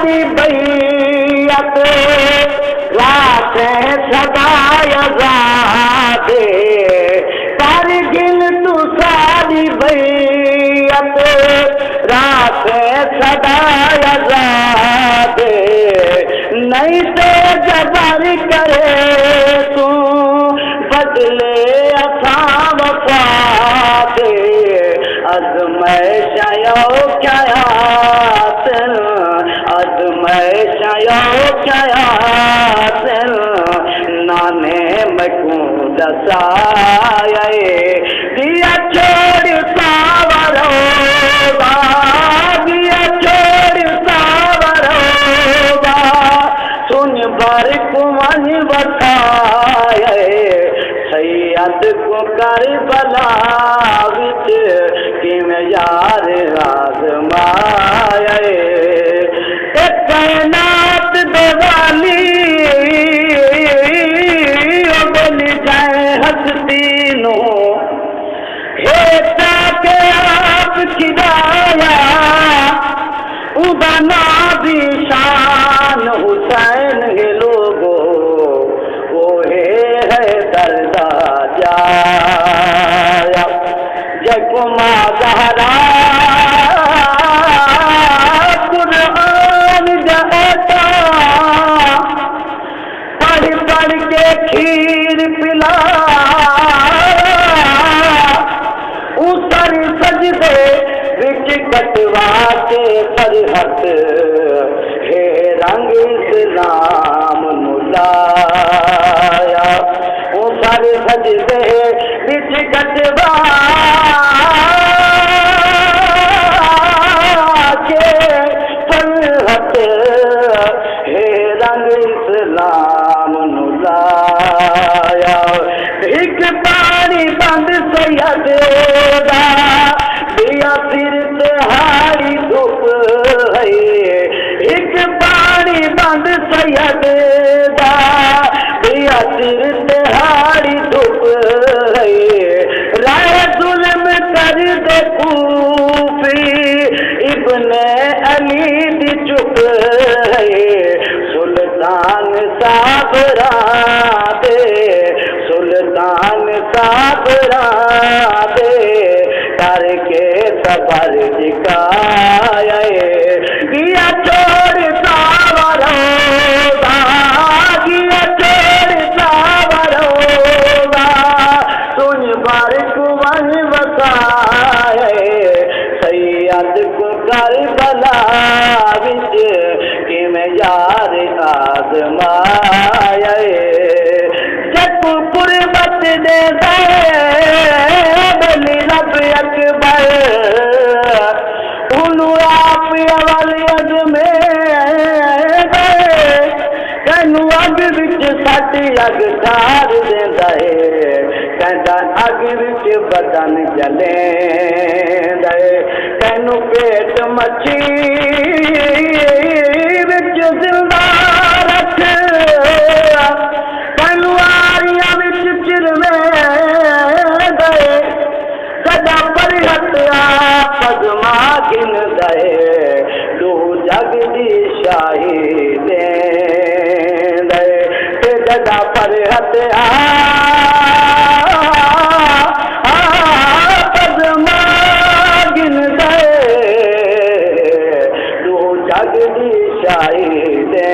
सारी बैयत राखें सदाय ज़ादे कारगिल तू सारी बैयत राखें सदाय ज़ादे नहीं तो जबर करे तू बदले अथा वफा दे अज़मैशयो कयातिन अज़मैशयो कयातिन नाने मकूं दसाए दिया छोड़ सावरोगा दिया छोड़ सावरोगा सुन भर कुमन बताए सैयद को करबला विच किम यार आज़माए कायनात दिवाली बन जाए हस्ती नो हेता के आप खिदाया उदाना भी शान हुसैन है लोगो वो है दर्दा जाया जगमा ज़हरा कुरान जहता पढ़ पढ़ के खीर पिला उतर सजदे विच कटवा के फरहत हे रंग इस्लाम मुलाया उतर सजदे विच कटवा के फरहत हे रंग इस्लाम मुलाया एक पानी बंद सैयद दिया सिर तिहाड़ी धूप है एक पानी बंद सैयद दिया सिर तिहाड़ी धूप है राय जुल्म कर दे कूफी इब्ने अली दी चुप है सुल्तान साबरा दे सुल्तान साबरा दे करके सबर दिखाए दिया छोड़ सावरोगा दिया छोड़ सावरोगा सुन बार कुवन वसाए सैयद को करबला विच किम यार आज़माए जब कुर्बत दे बोली रब अकबर उनु आप अवलियत में गए कनु अग विच सट अग ठार देंदा है कहता अग विच बदन जले दे कनु पेट मच्छी विच जिंदा रख कनु आरिया विच चिरवे गए सदा परिहत पद्मा गिन दे दो जग दी शाही दे सदा परिहत पद्मा गिन दे दो जग दी शाही दे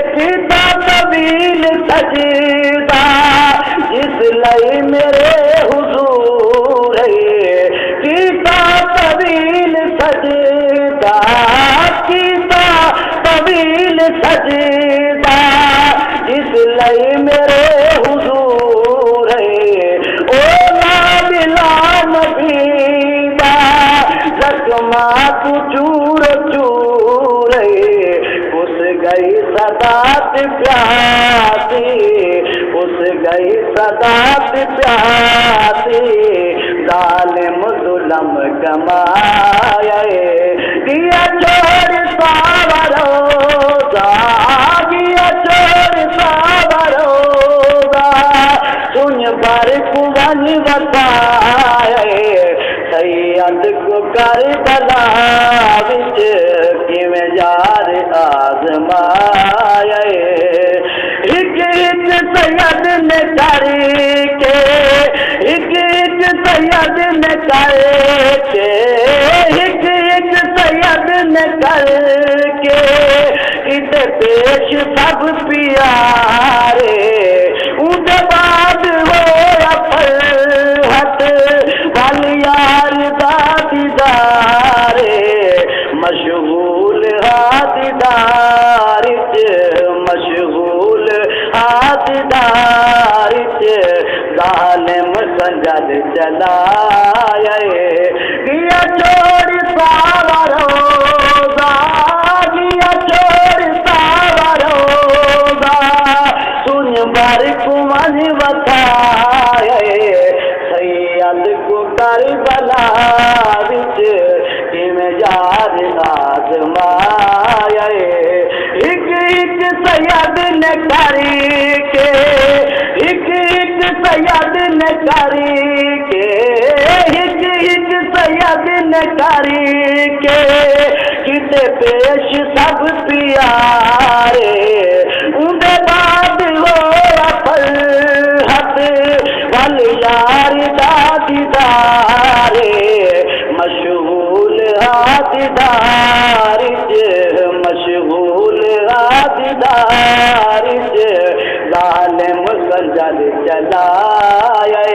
सीता तवील सजदा जिस लई मेरे हुजूर है सीता तवील सजदा सीता तवील सजदा जिस लई मेरे हुजूर है ओ नाबिला नबीदा जख्मा तू चूर चूर उस गई सदात प्यासी उस गई सदात प्यासी जालिम जुल्म कमाए दिया छोड़ सावरोगा दिया छोड़ सावरोगा सुन पर कुवन बताए सैयद को करबला विच किम आजमाए हिक हिक सैयद ने करके हिक हिक सैयद ने करके हिक हिक सैयद ने करके इते पेश सब प्यारे उनके बाद हो फरहत वाली यार दा दीदारे मशगूल हादीदार मशगूल हादीदार जालिम संजद चलाए दिया चोर सावरोगा दिया चोर सावरोगा सुन बार कुमन बताए सैयद को करबला विच किमें यार आजमाए हिक हिक सैयद ने करके हिक हिक सैयद ने करके हिक हिक सैयद ने करके किते पेश सब प्यारे उनके बाद हो फरहत वाली यार दा दीदारे मशगूल हादीदार मशगूल हादीदार जालिम संजद चलाए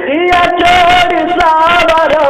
दिया चोर सावरो